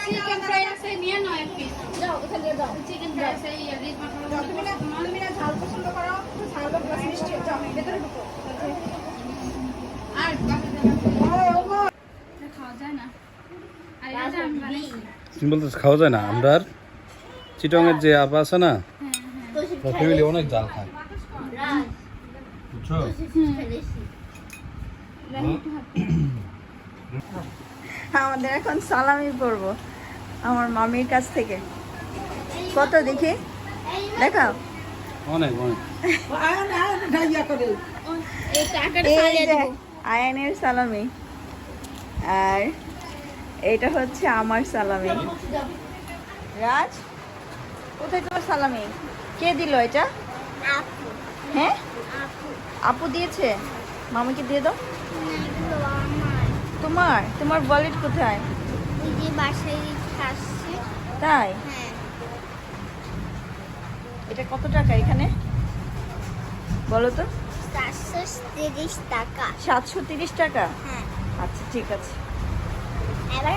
Chicken fry আছে নিয়ে নাও এক পিস। যাও ওখানে দিয়ে যাও। চিকেন ফ্রাই আছে এই রিচ যাও, মাখানো। তুমি না ঝাল পছন্দ করো, ঝাল বা প্লাস মিষ্টি, যাও ভেতরে ঢুকো। আর বাকি খাওয়া যায় না। আর এটা আমি বানাইছি। তুমি বলতে খাওয়া যায় না? আমরা আর চিটংয়ের যে আপা আছে না, তার ফ্যামিলি অনেক জাল খায়, বুঝছো? আমাদের এখন সালামি পড়ব আমার মামির কাছ থেকে। কত দেখি দেখাও। অনেক অনেক। এই টাকাটা এই খাইয়ে যে দেব। আয়ানের সালামি, আর এটা হচ্ছে আমার সালামি। রাজ, কোথায় তোমার সালামি? কে দিল এটা? আপু হ্যাঁ, আপু আপু দিয়েছে। মামিকে দিয়ে দাও। এগুলো আমার তোমার তোমার ওয়ালেট কোথায়? ওই যে বাসায় আসছে। তাই? হ্যাঁ এটা কত টাকা এখানে বলো তো? 430 টাকা। 730 টাকা। হ্যাঁ আচ্ছা ঠিক আছে। এবার